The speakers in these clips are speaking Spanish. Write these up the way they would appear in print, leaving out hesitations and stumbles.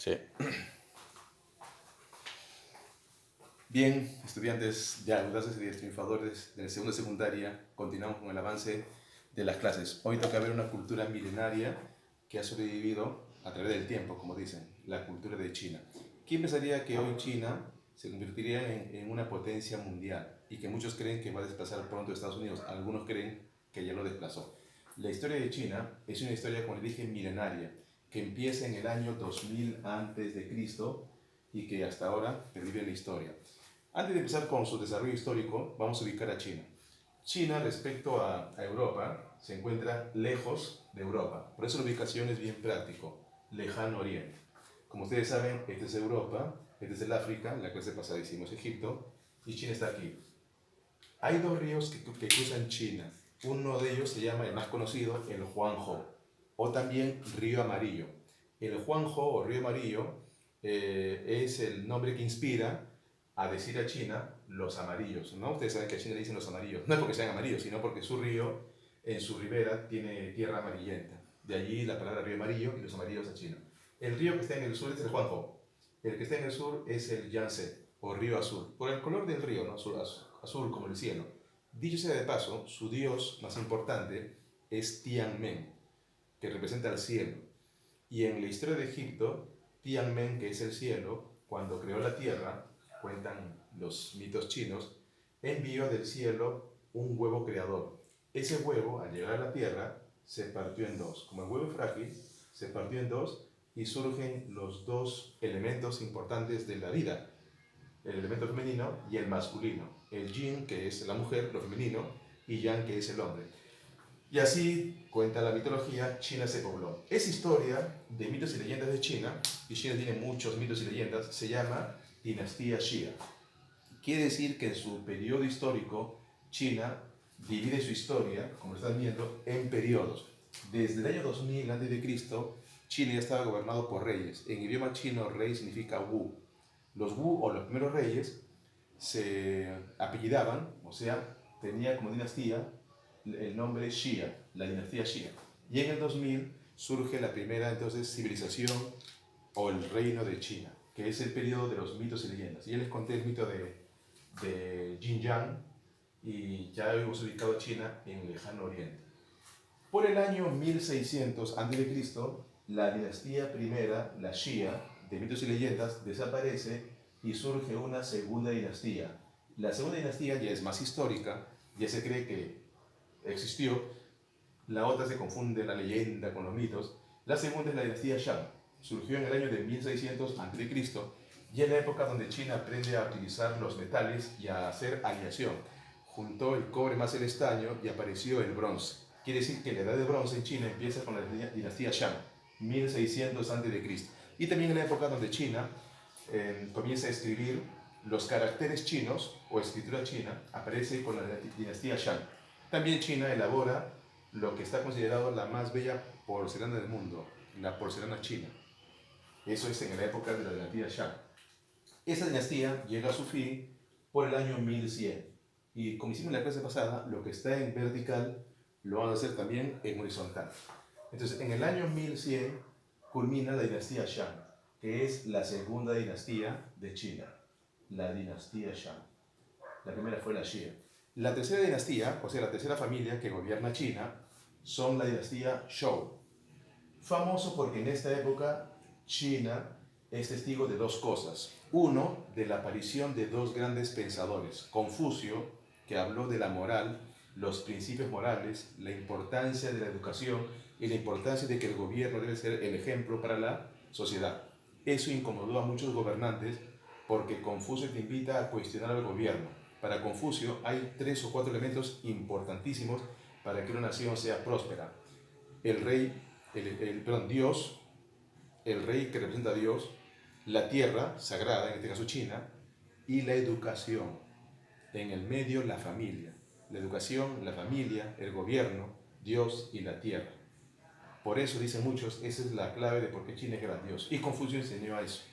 Sí. Bien, estudiantes de clases y triunfadores del segundo de secundaria, continuamos con el avance de las clases. Hoy toca ver una cultura milenaria que ha sobrevivido a través del tiempo, como dicen, la cultura de China. ¿Quién pensaría que hoy China se convertiría en una potencia mundial y que muchos creen que va a desplazar pronto a Estados Unidos? Algunos creen que ya lo desplazó. La historia de China es una historia, como les dije, milenaria, que empieza en el año 2000 antes de Cristo y que hasta ahora pervive en la historia. Antes de empezar con su desarrollo histórico, vamos a ubicar a China. China, respecto a Europa, se encuentra lejos de Europa. Por eso la ubicación es bien práctico, lejano oriente. Como ustedes saben, esta es Europa, esta es el África, en la clase pasada hicimos Egipto, y China está aquí. Hay dos ríos que cruzan China. Uno de ellos se llama, el más conocido, el Huanghe, o también Río Amarillo. El Huanghe o Río Amarillo es el nombre que inspira a decir a China los amarillos, ¿no? Ustedes saben que a China le dicen los amarillos, no es porque sean amarillos, sino porque su río, en su ribera, tiene tierra amarillenta. De allí la palabra río amarillo y los amarillos a China. El río que está en el sur es el Huanghe, el que está en el sur es el Yangtze, o río azul, por el color del río, ¿no? Azul como el cielo. Dicho sea de paso, su dios más importante es Tianmen, que representa el cielo. Y en la historia de Egipto, Tianmen, que es el cielo, cuando creó la tierra, cuentan los mitos chinos, envió del cielo un huevo creador. Ese huevo, al llegar a la tierra, se partió en dos. Como el huevo es frágil, se partió en dos y surgen los dos elementos importantes de la vida, el elemento femenino y el masculino. El yin, que es la mujer, lo femenino, y yang, que es el hombre. Y así, cuenta la mitología, China se pobló. Esa historia de mitos y leyendas de China, y China tiene muchos mitos y leyendas, se llama dinastía Xia. Quiere decir que en su periodo histórico, China divide su historia, como están viendo, en periodos. Desde el año 2000 a.C., China ya estaba gobernado por reyes. En idioma chino, rey significa Wu. Los Wu, o los primeros reyes, se apellidaban, o sea, tenía como dinastía el nombre Xia, la dinastía Xia. Y en el 2000 surge la primera entonces civilización o el reino de China, que es el periodo de los mitos y leyendas. Y ya les conté el mito de Xinjiang y ya hemos ubicado a China en el lejano oriente. Por el año 1600 a.C., la dinastía primera, la Xia, de mitos y leyendas, desaparece y surge una segunda dinastía. La segunda dinastía ya es más histórica, ya se cree que existió, la otra se confunde la leyenda con los mitos. La segunda es la dinastía Shang, surgió en el año de 1600 a.C. y es la época donde China aprende a utilizar los metales y a hacer aleación. Juntó el cobre más el estaño y apareció el bronce. Quiere decir que la edad de bronce en China empieza con la dinastía Shang, 1600 a.C. Y también en la época donde China comienza a escribir los caracteres chinos o escritura china, aparece con la dinastía Shang. También China elabora lo que está considerado la más bella porcelana del mundo, la porcelana china. Eso es en la época de la dinastía Shang. Esa dinastía llega a su fin por el año 1100. Y como hicimos en la clase pasada, lo que está en vertical lo van a hacer también en horizontal. Entonces, en el año 1100 culmina la dinastía Shang, que es la segunda dinastía de China, la dinastía Shang. La primera fue la Xia. La tercera dinastía, o sea, la tercera familia que gobierna China, son la dinastía Zhou. Famoso porque en esta época China es testigo de dos cosas. Uno, de la aparición de dos grandes pensadores. Confucio, que habló de la moral, los principios morales, la importancia de la educación y la importancia de que el gobierno debe ser el ejemplo para la sociedad. Eso incomodó a muchos gobernantes porque Confucio te invita a cuestionar al gobierno. Para Confucio hay 3 o 4 elementos importantísimos para que una nación sea próspera. El rey, Dios, el rey que representa a Dios, la tierra sagrada, en este caso China, y la educación. En el medio, la familia. La educación, la familia, el gobierno, Dios y la tierra. Por eso dicen muchos, esa es la clave de por qué China es grandioso. Y Confucio enseñó a eso.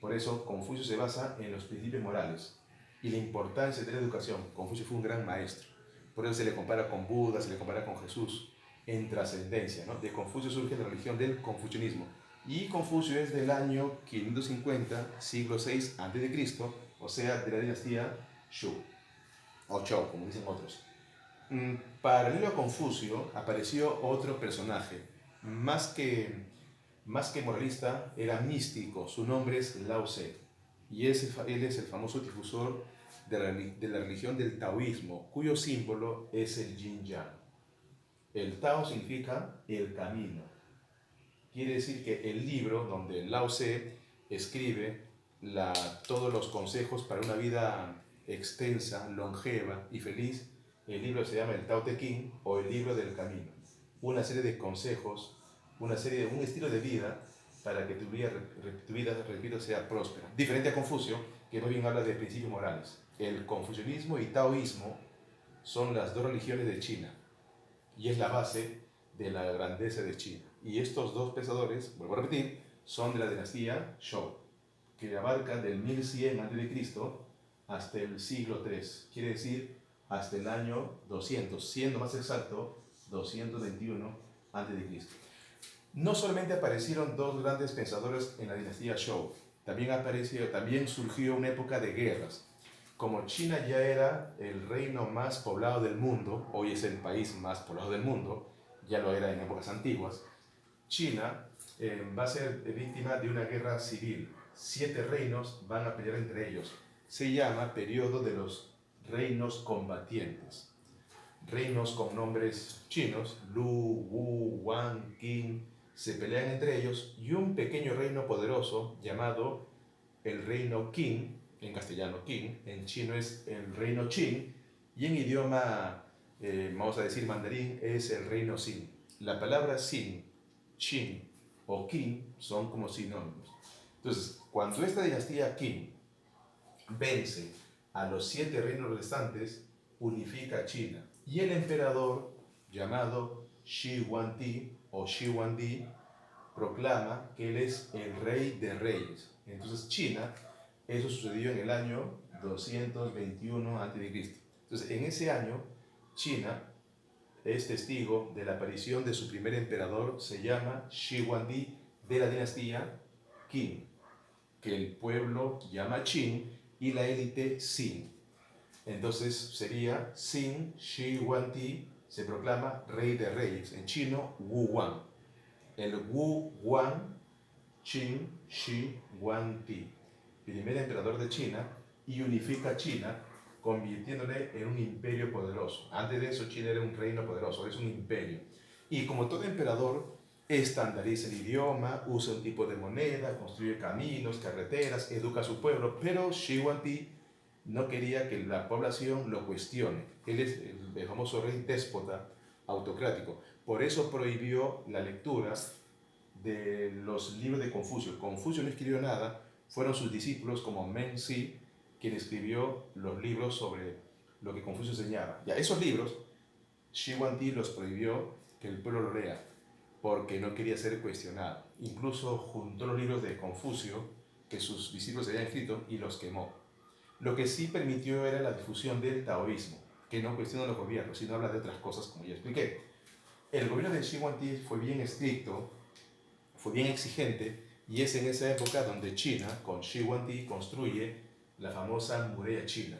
Por eso Confucio se basa en los principios morales y la importancia de la educación. Confucio fue un gran maestro. Por eso se le compara con Buda, se le compara con Jesús en trascendencia, ¿no? De Confucio surge la religión del confucianismo. Y Confucio es del año 550, siglo VI a.C., o sea, de la dinastía Shu, o Chou, como dicen otros. Paralelo a Confucio apareció otro personaje, más que, más que moralista, era místico. Su nombre es Lao Tse, y él es el famoso difusor de la religión del taoísmo, cuyo símbolo es el yin yang. El Tao significa el camino. Quiere decir que el libro donde Lao Tse escribe todos los consejos para una vida extensa, longeva y feliz, el libro se llama el Tao Te Ching o el libro del camino. Una serie de consejos, un estilo de vida para que tu vida, repito, sea próspera. Diferente a Confucio, que más bien habla de principios morales. El confucianismo y taoísmo son las dos religiones de China y es la base de la grandeza de China. Y estos dos pensadores, vuelvo a repetir, son de la dinastía Zhou, que abarca del 1100 a.C. hasta el siglo III, quiere decir hasta el año 200, siendo más exacto 221 a.C. No solamente aparecieron dos grandes pensadores en la dinastía Zhou, también surgió una época de guerras. Como China ya era el reino más poblado del mundo, hoy es el país más poblado del mundo, ya lo era en épocas antiguas, China va a ser víctima de una guerra civil. 7 reinos van a pelear entre ellos. Se llama periodo de los reinos combatientes. Reinos con nombres chinos, Lu, Wu, Wang, Qin, se pelean entre ellos, y un pequeño reino poderoso llamado el reino Qin, en castellano Qin, en chino es el reino Qin, y en idioma, vamos a decir mandarín, es el reino Xin. La palabra Xin, Qin o Qin son como sinónimos. Entonces, cuando esta dinastía Qin vence a los 7 reinos restantes, unifica China. Y el emperador, llamado Shi Huangdi o Shi Huangdi, proclama que él es el rey de reyes. Entonces China, eso sucedió en el año 221 a.C. Entonces en ese año, China es testigo de la aparición de su primer emperador, se llama Shi Huangdi, de la dinastía Qin, que el pueblo llama Qin y la élite Xin. Entonces sería Xin Shi Huangdi, se proclama rey de reyes, en chino Wu Wang. El Wu Wang Qin Shi Huangdi, primer emperador de China, y unifica China, convirtiéndole en un imperio poderoso. Antes de eso, China era un reino poderoso, es un imperio. Y como todo emperador, estandariza el idioma, usa un tipo de moneda, construye caminos, carreteras, educa a su pueblo, pero Shi Huangdi no quería que la población lo cuestione. Él es el famoso rey déspota, autocrático. Por eso prohibió la lectura de los libros de Confucio. Confucio no escribió nada, fueron sus discípulos como Mengzi quien escribió los libros sobre lo que Confucio enseñaba. Ya, esos libros, Shi Huangdi los prohibió que el pueblo lo lea, porque no quería ser cuestionado. Incluso juntó los libros de Confucio que sus discípulos habían escrito y los quemó. Lo que sí permitió era la difusión del taoísmo, que no cuestiona los gobiernos, sino habla de otras cosas, como ya expliqué. El gobierno de Shi Huangdi fue bien estricto, fue bien exigente, y es en esa época donde China, con Shi Huangdi, construye la famosa muralla china,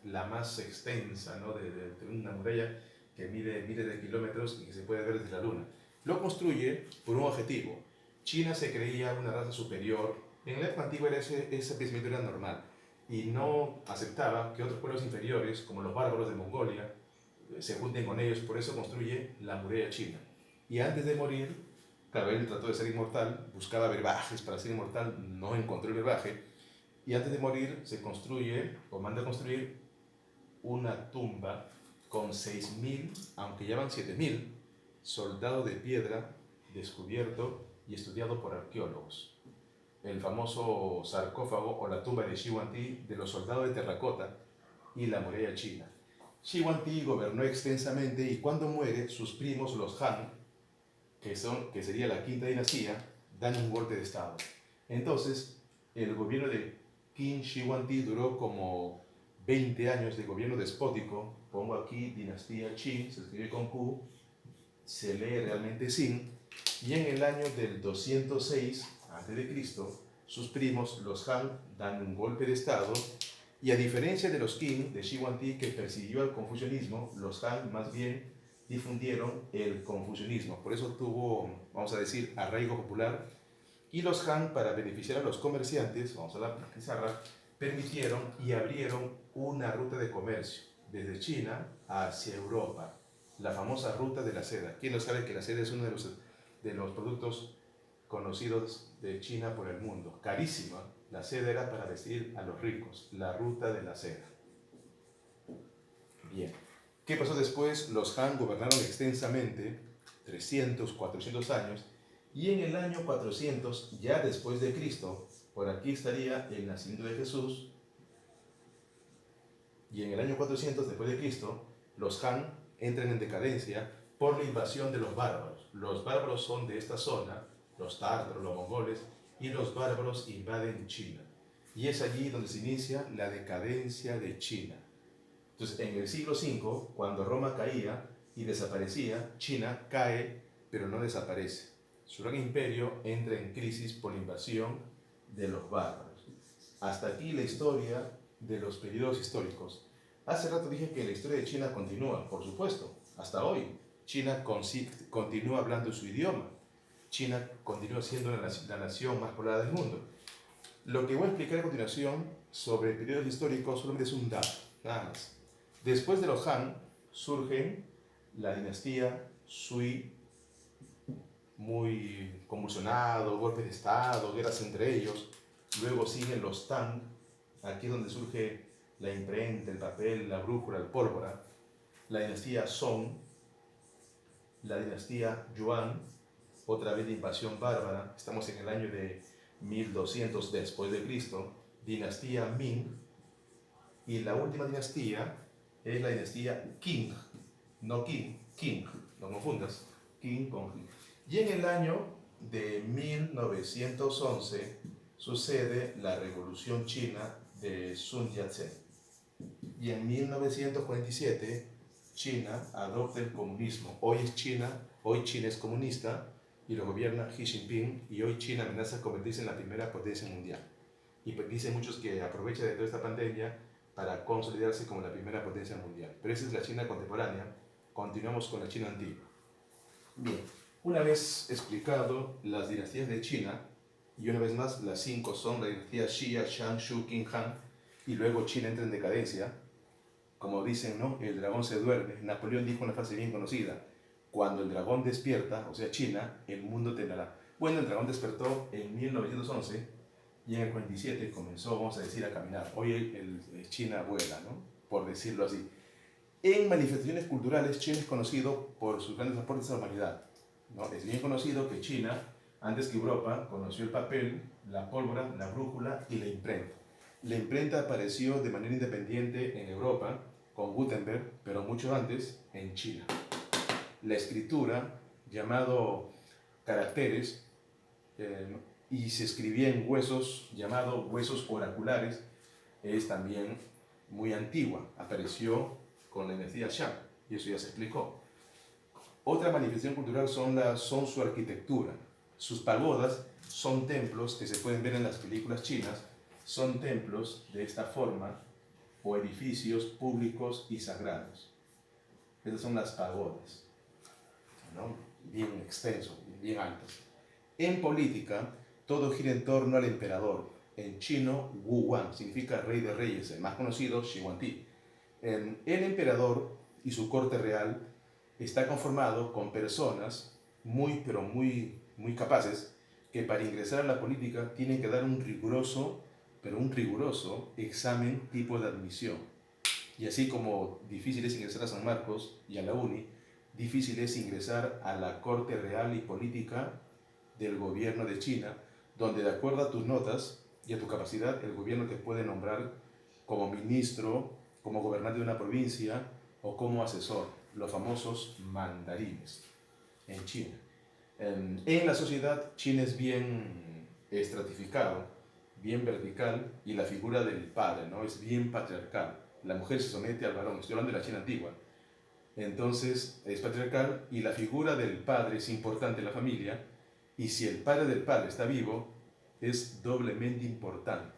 la más extensa, ¿no? de una muralla que mide miles de kilómetros y que se puede ver desde la luna. Lo construye por un objetivo. China se creía una raza superior. En la época antigua ese pensamiento era normal y no aceptaba que otros pueblos inferiores, como los bárbaros de Mongolia, se junten con ellos. Por eso construye la muralla china. Y antes de morir, claro, él trató de ser inmortal, buscaba brebajes para ser inmortal, no encontró el brebaje, y antes de morir se construye, o manda a construir, una tumba con 6.000, aunque ya van 7.000, soldados de piedra descubierto y estudiado por arqueólogos. El famoso sarcófago o la tumba de Shi Huangdi de los soldados de terracota y la muralla china. Shi Huangdi gobernó extensamente y cuando muere, sus primos, los Han, que sería la quinta dinastía, dan un golpe de estado. Entonces, el gobierno de Qin Shi Huangdi duró como 20 años de gobierno despótico. Pongo aquí dinastía Qin, se escribe con Q, se lee realmente Xin, Y en el año del 206 a.C., sus primos, los Han, dan un golpe de estado y a diferencia de los Qing de Shi Huangdi que persiguió al confucianismo, los Han más bien difundieron el confucianismo. Por eso tuvo, vamos a decir, arraigo popular. Y los Han, para beneficiar a los comerciantes, vamos a la pizarra, permitieron y abrieron una ruta de comercio desde China hacia Europa, la famosa ruta de la seda. ¿Quién no sabe que la seda es uno de los productos conocidos de China por el mundo? Carísima. La seda era para vestir a los ricos, la ruta de la seda. Bien. ¿Qué pasó después? Los Han gobernaron extensamente, 300, 400 años, y en el año 400, ya después de Cristo, por aquí estaría el nacimiento de Jesús, y en el año 400 después de Cristo, los Han entran en decadencia por la invasión de los bárbaros. Los bárbaros son de esta zona, los tártaros, los mongoles, y los bárbaros invaden China. Y es allí donde se inicia la decadencia de China. Entonces, en el siglo V, cuando Roma caía y desaparecía, China cae, pero no desaparece. Su gran imperio entra en crisis por la invasión de los bárbaros. Hasta aquí la historia de los periodos históricos. Hace rato dije que la historia de China continúa, por supuesto, hasta hoy. China continúa hablando su idioma. China continúa siendo la nación más poblada del mundo. Lo que voy a explicar a continuación sobre periodos históricos solamente es un dato, nada más. Después de los Han surgen la dinastía Sui, muy convulsionado, golpes de estado, guerras entre ellos. Luego siguen los Tang, aquí es donde surge la imprenta, el papel, la brújula, el pólvora. La dinastía Song, la dinastía Yuan, otra vez de invasión bárbara, estamos en el año de 1200 después de Cristo, dinastía Ming, y la última dinastía es la dinastía Qing, no Qing, Qing, no confundas, Qing con Qing. Y en el año de 1911 sucede la Revolución China de Sun Yat-sen. Y en 1947 China adopta el comunismo. Hoy China es comunista y lo gobierna Xi Jinping, y hoy China amenaza convertirse en la primera potencia mundial. Y dicen muchos que aprovecha de toda esta pandemia para consolidarse como la primera potencia mundial. Pero esa es la China contemporánea. Continuamos con la China antigua. Bien, una vez explicado las dinastías de China, y una vez más las 5 son la dinastía Xia, Shang, Shu, Qing, Han, y luego China entra en decadencia. Como dicen, ¿no? El dragón se duerme. Napoleón dijo una frase bien conocida: cuando el dragón despierta, o sea China, el mundo temblará. Bueno, el dragón despertó en 1911 y en el 47 comenzó, vamos a decir, a caminar. Hoy China vuela, ¿no? Por decirlo así. En manifestaciones culturales, China es conocido por sus grandes aportes a la humanidad, ¿no? Es bien conocido que China, antes que Europa, conoció el papel, la pólvora, la brújula y la imprenta. La imprenta apareció de manera independiente en Europa, con Gutenberg, pero mucho antes en China. La escritura, llamado caracteres, y se escribía en huesos, llamados huesos oraculares, es también muy antigua. Apareció con la dinastía Shang, y eso ya se explicó. Otra manifestación cultural son su arquitectura. Sus pagodas son templos que se pueden ver en las películas chinas, son templos de esta forma, o edificios públicos y sagrados. Esas son las pagodas, ¿no? Bien extensos, bien altos. En política, todo gira en torno al emperador. En chino, Wu Wan significa rey de reyes, el más conocido, Shi Huangdi. El emperador y su corte real está conformado con personas pero muy capaces, que para ingresar a la política tienen que dar un riguroso examen tipo de admisión. Y así como difícil es ingresar a San Marcos y a la UNI, difícil es ingresar a la corte real y política del gobierno de China, donde de acuerdo a tus notas y a tu capacidad, el gobierno te puede nombrar como ministro, como gobernante de una provincia o como asesor, los famosos mandarines en China. En la sociedad, China es bien estratificado, bien vertical, y la figura del padre, ¿no? Es bien patriarcal. La mujer se somete al varón. Estoy hablando de la China antigua. Entonces es patriarcal y la figura del padre es importante en la familia, y si el padre del padre está vivo, es doblemente importante,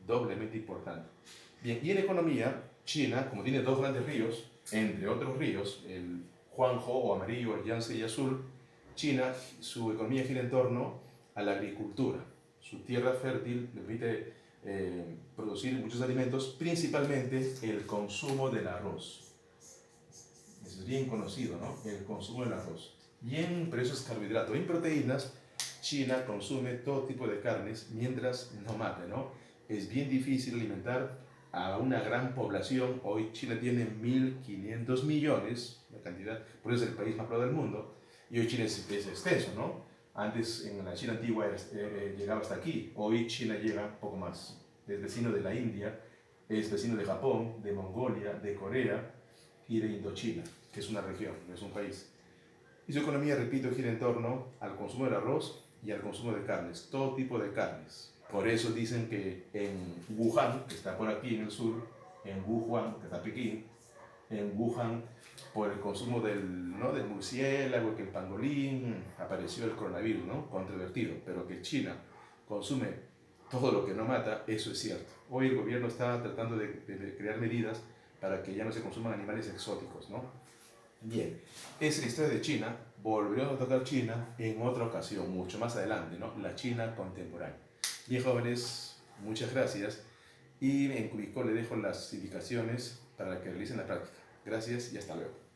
doblemente importante. Bien, y en economía, China, como tiene dos grandes ríos, entre otros ríos, el Huanghe o amarillo, el Yangtze y azul, China, su economía gira en torno a la agricultura. Su tierra fértil le permite producir muchos alimentos, principalmente el consumo del arroz. Eso es bien conocido, ¿no? El consumo del arroz. Pero eso es carbohidrato. En proteínas, China consume todo tipo de carnes mientras no mate, ¿no? Es bien difícil alimentar a una gran población. Hoy China tiene 1.500 millones, la cantidad, por eso es el país más poblado del mundo. Y hoy China es extenso, ¿no? Antes en la China antigua llegaba hasta aquí. Hoy China llega un poco más. Es vecino de la India, es vecino de Japón, de Mongolia, de Corea y de Indochina, que es una región, no es un país. Y su economía, repito, gira en torno al consumo del arroz y al consumo de carnes, todo tipo de carnes. Por eso dicen que en Wuhan, que está por aquí en el sur, en Wuhan, que está Pekín, en Wuhan, por el consumo del murciélago, que el pangolín, apareció el coronavirus, ¿no? Controvertido, pero que China consume todo lo que no mata, eso es cierto. Hoy el gobierno está tratando de crear medidas para que ya no se consuman animales exóticos, ¿no? Bien, es la historia de China. Volveremos a tocar China en otra ocasión, mucho más adelante, ¿no? La China contemporánea. Bien, jóvenes, muchas gracias. Y en Cubicó le dejo las indicaciones para que realicen la práctica. Gracias y hasta luego.